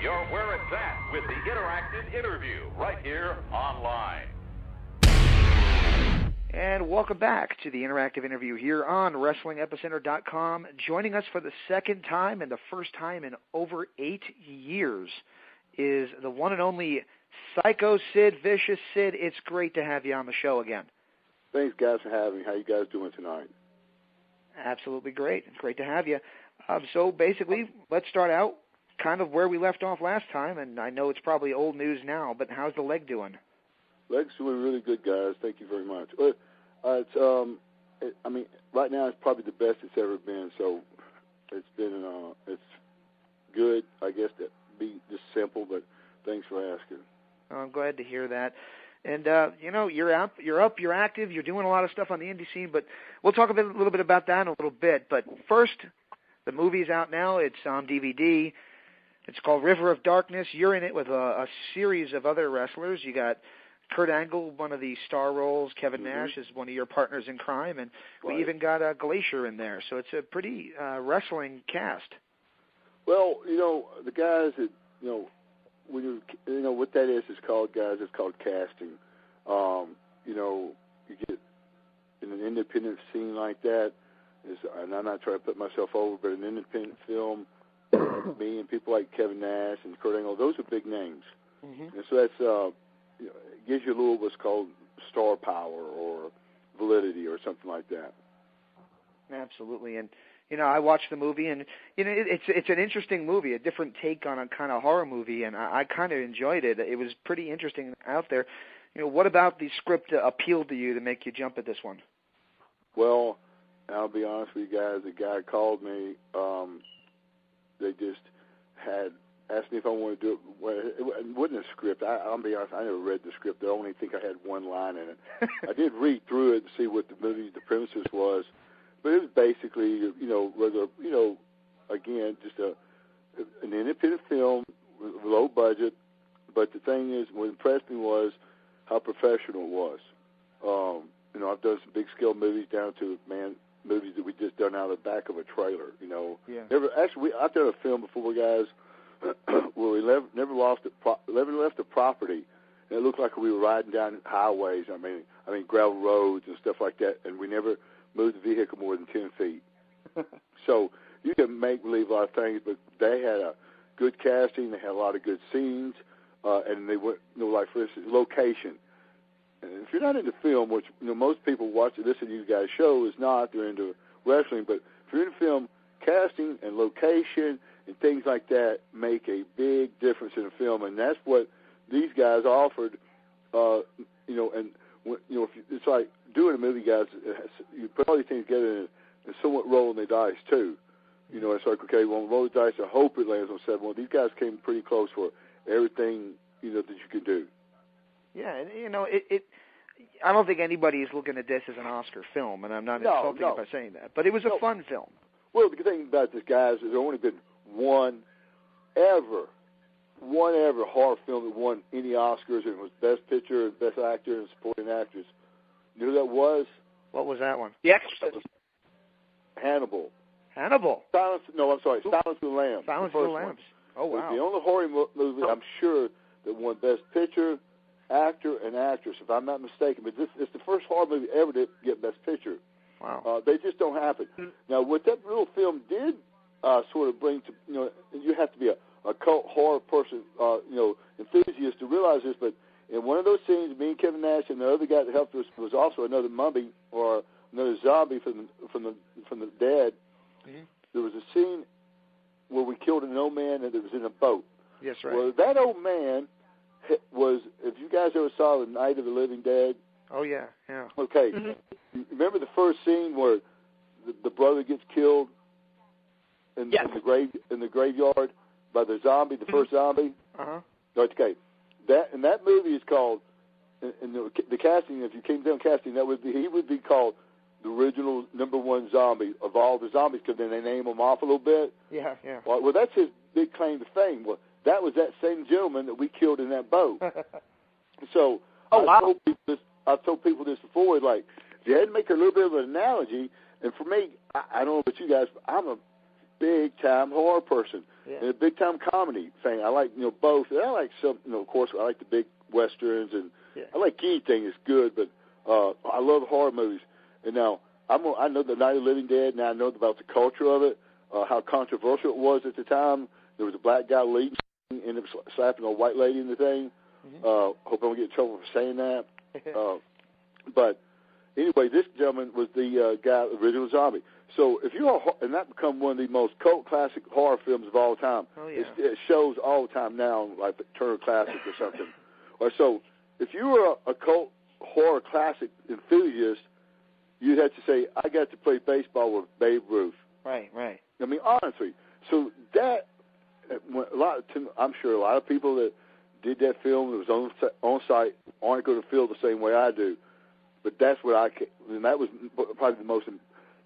You're where it's at with the interactive interview right here online. And welcome back to the interactive interview here on WrestlingEpicenter.com. Joining us for the second time and the first time in over 8 years is the one and only Psycho Sid, Vicious Sid. It's great to have you on the show again. Thanks, guys, for having me. How you guys doing tonight? Absolutely great. It's great to have you. So basically, let's start out kind of where we left off last time, and I know it's probably old news now, but how's the leg doing? Leg's doing really good, guys. Thank you very much. I mean, right now it's probably the best it's ever been. So it's been, it's good. I guess that be just simple, but thanks for asking. I'm glad to hear that. And you know, you're active, you're doing a lot of stuff on the indie scene. But we'll talk a little bit about that in a little bit. But first, the movie's out now. It's on DVD. It's called River of Darkness. You're in it with a series of other wrestlers. You got Kurt Angle, one of the star roles. Kevin Nash is one of your partners in crime, and we even got Glacier in there. So it's a pretty wrestling cast. Well, you know, the guys that when you know what that is called, guys. It's called casting. You know, you get in an independent scene like that. And I'm not trying to put myself over, but an independent film. Me and people like Kevin Nash and Kurt Angle, those are big names. And so that's, you know, it gives you a little what's called star power or validity or something like that. Absolutely. And, you know, I watched the movie, and, you know, it's an interesting movie, a different take on a kind of horror movie, and I kind of enjoyed it. It was pretty interesting out there. You know, what about the script appealed to you to make you jump at this one? Well, I'll be honest with you guys. The guy called me. They just had asked me if I wanted to do it. Well, it wasn't a script. I'll be honest, I never read the script. I only think I had one line in it. I did read through it and see what the premises was, but it was basically, you know, rather, you know, again, just an independent film with low budget. But the thing is, what impressed me was how professional it was. You know, I've done some big scale movies down to movies that we just done out of the back of a trailer, you know. Yeah. I've done a film before, guys, where we never left the property, and it looked like we were riding down highways. I mean gravel roads and stuff like that, and we never moved the vehicle more than 10 feet. So you can make believe a lot of things, but they had a good casting. They had a lot of good scenes, and they went, you know, like for instance, location. And if you're not into film, which, you know, most people watch this and you guys show is not, they're into wrestling, but if you're into film, casting and location and things like that make a big difference in a film, and that's what these guys offered. You know, and you know, it's like doing a movie, guys. You put all these things together and somewhat rolling the dice too. You know, it's like, okay, well, roll the dice. I hope it lands on 7. Well, these guys came pretty close for everything, you know, that you could do. Yeah, and, you know, I don't think anybody is looking at this as an Oscar film, and I'm not insulting it by saying that, but it was a fun film. Well, the good thing about this, guys, is there's only been one ever horror film that won any Oscars, and it was Best Picture, Best Actor, and Supporting Actress. You know who that was? What was that one? The Exorcist. Hannibal. Silence of the Lambs. Silence of the Lambs. Oh, wow. It was the only horror movie, I'm sure, that won Best Picture, Actor, and Actress, if I'm not mistaken. But it's the first horror movie ever to get Best Picture. Wow. They just don't happen. Now, what that little film did sort of bring to, you know, you have to be a cult horror person, you know, enthusiast to realize this, but in one of those scenes, me and Kevin Nash and the other guy that helped us was also another mummy or another zombie from the dead. Mm-hmm. There was a scene where we killed an old man that was in a boat. Yes, right. Well, that old man was, if you guys ever saw The Night of the Living Dead. Oh, yeah. Okay. Mm-hmm. You remember the first scene where the brother gets killed in the graveyard by the zombie, the first zombie? Uh-huh. Okay. That movie is called, in the casting, if you came down casting, he would be called the original #1 zombie of all the zombies, because then they name him off a little bit. Yeah. Well, that's his big claim to fame. Well, that was that same gentleman that we killed in that boat. So I've told people this before. Like, you had to make a little bit of an analogy. And for me, I don't know about you guys, but I'm a big-time horror person and a big-time comedy fan. I like, both. And I like some, of course, I like the big westerns, and I like anything that's good, but I love horror movies. And now, I know the Night of the Living Dead, and I know about the culture of it, how controversial it was at the time. There was a black guy leading, ended up slapping a white lady in the thing. Hope I don't get in trouble for saying that. But anyway, this gentleman was the guy, original Zombie. So if you are, and that become one of the most cult classic horror films of all time. Oh, yeah. It shows all the time now, like the Turner Classic or something. Or so, if you were a cult horror classic enthusiast, you'd have to say, I got to play baseball with Babe Ruth. Right. I mean, honestly. So that, I'm sure a lot of people that did that film that was on site aren't going to feel the same way I do. But that's what and that was probably the most.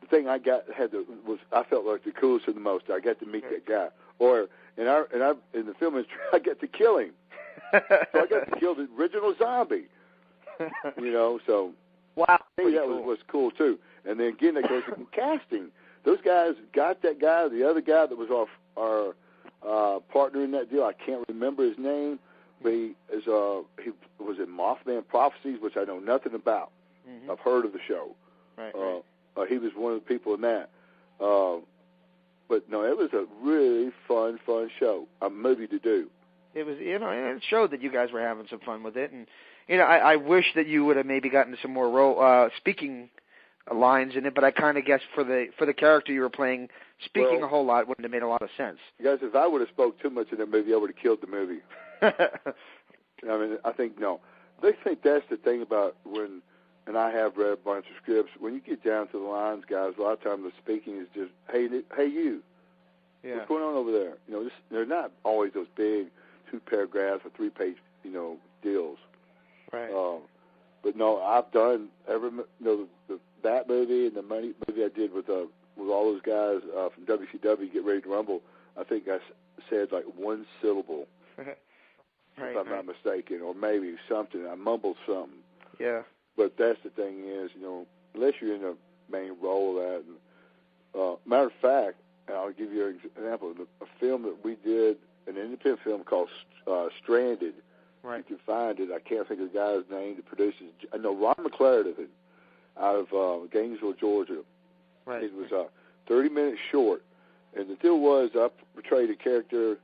The thing I felt like the coolest and the most. I got to meet that guy, or in the film industry, I got to kill him. So I got to kill the original Zombie. So wow, that was cool too. And then again, that goes to casting. Those guys got that guy, the other guy that was our partner in that deal. I can't remember his name, but he was in Mothman Prophecies, which I know nothing about. I've heard of the show. Right. He was one of the people in that. But no, it was a really fun show, a movie to do. It was, it showed that you guys were having some fun with it, and I wish that you would have maybe gotten some more speaking lines in it, but I kind of guess for the character you were playing, speaking a whole lot wouldn't have made a lot of sense. Guys, if I would have spoke too much in that movie, I would have killed the movie. I mean, I think no. They think that's the thing about when. And I have read a bunch of scripts. When you get down to the lines, guys, a lot of times the speaking is just, hey you, what's going on over there? They're not always those big 2-paragraph or 3-page, deals. Right. But no, I've done that movie and the movie I did with all those guys from WCW, Get Ready to Rumble. I think I said like one syllable, if I'm not mistaken, or maybe something. I mumbled something. Yeah. But that's the thing is, unless you're in the main role of that. And, matter of fact, and I'll give you an example. A film that we did, an independent film called Stranded. Right. You can find it. I can't think of the guy's name that produces. I know Ron McLaren out of Gainesville, Georgia. Right. It was 30 minutes short. And the deal was I portrayed a character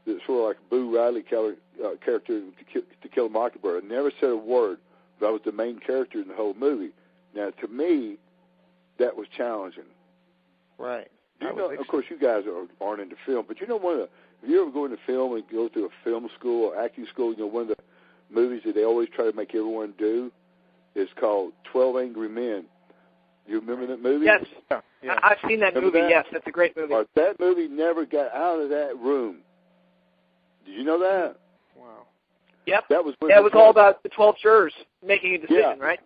that's sort of like a Boo Riley character to Kill a Mockingbird. I never said a word. But I was the main character in the whole movie. Now, to me, that was challenging. Right. Of course, you guys aren't into film, but if you ever go into film and go through a film school or acting school, one of the movies that they always try to make everyone do is called 12 Angry Men. You remember that movie? Yes. Yeah. I've seen that movie, yes. That's a great movie. That movie never got out of that room. Did you know that? Wow. Yep. That was it was all about the 12 jurors making a decision, right?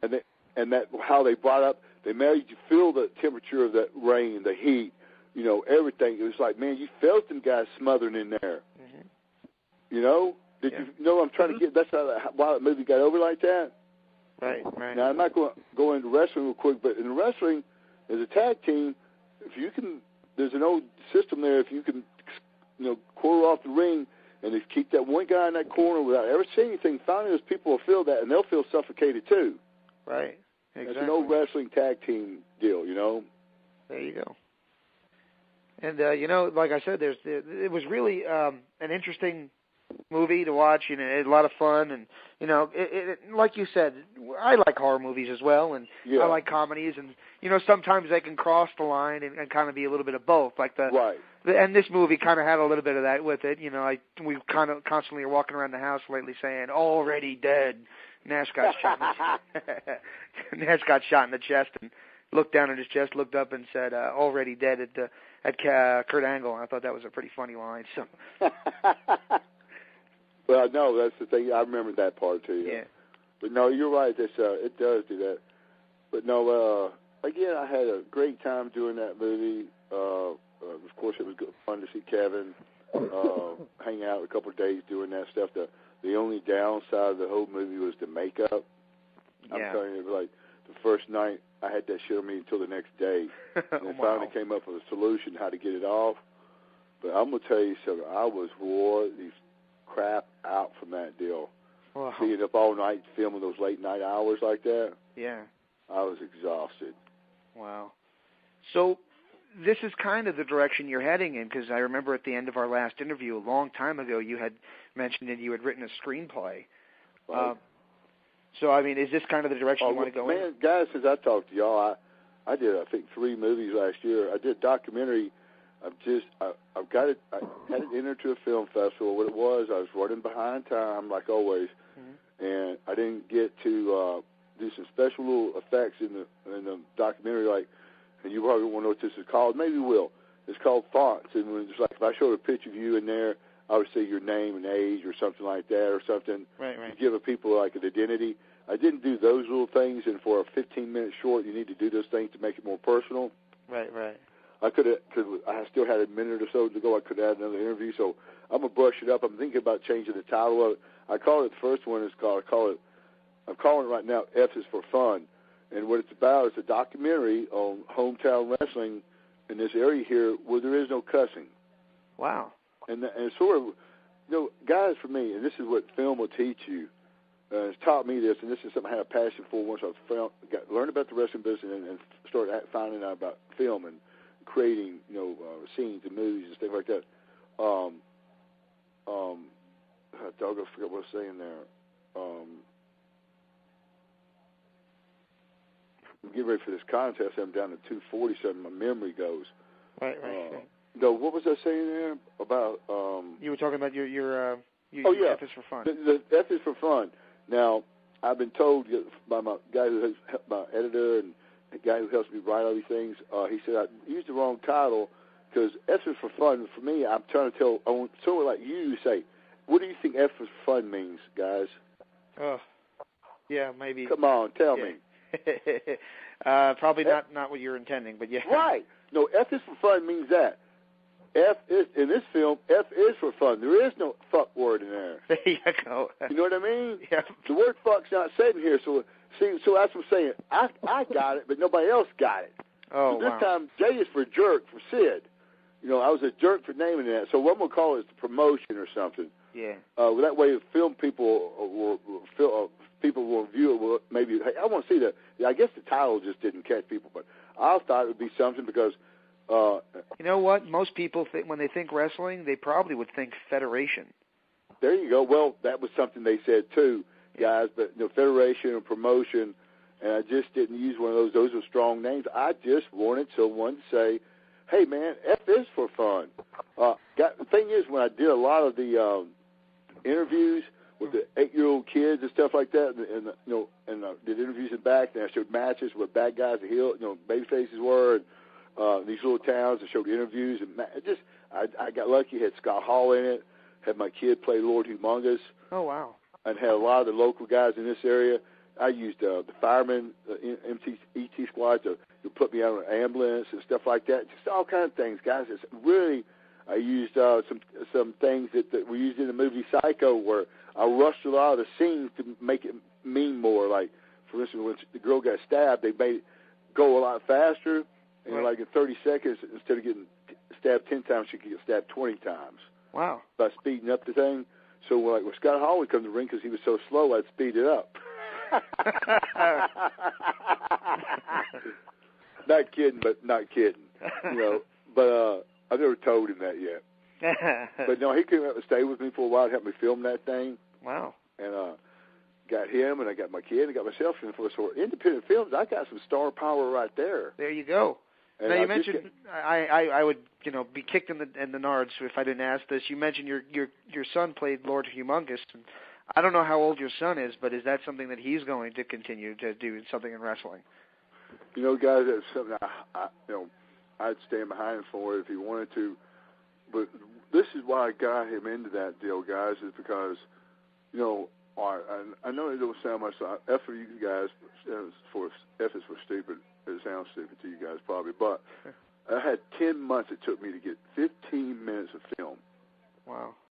And that how they brought up, they made you feel the temperature of that rain, the heat, everything. It was like, man, you felt them guys smothering in there. Mm-hmm. Did you know what I'm trying to get? That's why that movie got over like that. Right. Now, I'm not going to go into wrestling real quick, but in wrestling, as a tag team, if you can, there's an old system there. If you can, quarter off the ring, and if keep that one guy in that corner without ever seeing anything, finally those people will feel that, and they'll feel suffocated too. Right. Exactly. It's an old wrestling tag team deal, There you go. And, like I said, it was really an interesting movie to watch. It had a lot of fun. And, like you said, I like horror movies as well, and I like comedies. And, sometimes they can cross the line and kind of be a little bit of both. Like and this movie kind of had a little bit of that with it. We kind of constantly are walking around the house lately saying, already dead. Nash got shot in the chest and looked down at his chest, looked up and said, already dead at Kurt Angle. And I thought that was a pretty funny line. So. Well, no, that's the thing. I remember that part too. Yeah. But no, you're right. It does do that. But no, again, I had a great time doing that movie. Of course, it was good fun to see Kevin hang out a couple of days doing that stuff. The only downside of the whole movie was the makeup. I'm telling you, like the first night I had that shit on me until the next day. And I finally came up with a solution how to get it off. But I'm going to tell you something. I was wore these crap out from that deal. Wow. Being up all night filming those late night hours like that. Yeah. I was exhausted. Wow. So this is kind of the direction you're heading in, because I remember at the end of our last interview a long time ago you had mentioned that you had written a screenplay. Right. So, I mean, is this kind of the direction you want to go in? Man, guys, since I talked to y'all, I did, I think, 3 movies last year. I did a documentary. I've got it. I had it entered to a film festival. What it was, I was running behind time, like always, and I didn't get to do some special little effects in the documentary, like, and you probably won't know what this is called. Maybe you will. It's called fonts, and when it's like if I showed a picture of you in there, I would say your name and age or something like that, or something to give people like an identity. I didn't do those little things, and for a 15-minute short, you need to do those things to make it more personal. Right. I could have, because I still had a minute or so to go. I could add another interview, so I'm gonna brush it up. I'm thinking about changing the title of it. I call it, the first one is called. I'm calling it right now. F is for Fun, and what it's about is a documentary on hometown wrestling in this area here where there is no cussing. Wow. And sort of, guys, for me, and this is what film will teach you. It's taught me this, and this is something I had a passion for once I learned about the wrestling business and started finding out about film and creating, scenes and movies and stuff like that. I forgot what I was saying there. I'm getting ready for this contest. I'm down to 247. My memory goes. Right. No, what was I saying there about? You were talking about your F is for Fun. The F is for Fun. Now, I've been told by my guy who helps, my editor and the guy who helps me write all these things, he said I used the wrong title because F is for Fun. For me, I'm trying to tell, I want someone like you to say, what do you think F is for Fun means, guys? Oh, yeah, maybe. Come on, tell me. Probably not what you're intending, but yeah. Right. No, F is for Fun means that. F is, in this film, F is for fun. There is no fuck word in there. There you go. You know what I mean? Yeah. The word fuck's not said in here, so that's what I'm saying. I got it, but nobody else got it. Oh, so this time, J is for jerk, for Sid. I was a jerk for naming that. So what I'm going to call it is the promotion or something. Yeah. That way, film people will view it. Will maybe, hey, I want to see that. I guess the title just didn't catch people, but I thought it would be something because. You know what? Most people when they think wrestling, they probably would think federation. There you go. Well, that was something they said too, guys. But federation and promotion, and I just didn't use one of those. Those are strong names. I just wanted someone to say, "Hey, man, F is for fun." The thing is, when I did a lot of the interviews with the 8-year-old kids and stuff like that, and did interviews in back, and I showed matches with bad guys, the heel, baby faces were. And, these little towns and showed interviews, and I got lucky. Had Scott Hall in it. Had my kid play Lord Humongous. Oh wow! And had a lot of the local guys in this area. I used the firemen, ET squad to put me out on an ambulance and stuff like that. Just all kinds of things, guys. It's really, I used some things that were used in the movie Psycho, where I rushed a lot of the scenes to make it mean more. Like, for instance, when the girl got stabbed, they made it go a lot faster. And like in 30 seconds, instead of getting stabbed 10 times, she could get stabbed 20 times. Wow. By speeding up the thing. So when Scott Hall would come to the ring because he was so slow, I'd speed it up. Not kidding, but not kidding. But I've never told him that yet. But no, he came out and stayed with me for a while to help me film that thing. Wow. And got him, and I got my kid, and I got myself in for independent films. I got some star power right there. There you go. And now you mentioned I would be kicked in the nards if I didn't ask this. You mentioned your son played Lord Humongous, and I don't know how old your son is, but is that something that he's going to continue to do, something in wrestling? Guys, that's something I'd stand behind him for if he wanted to. But this is why I got him into that deal, guys, is because I know it don't sound much like F for you guys. F is for stupid. It sounds stupid to you guys probably, but I had 10 months it took me to get 15 minutes of film. Wow.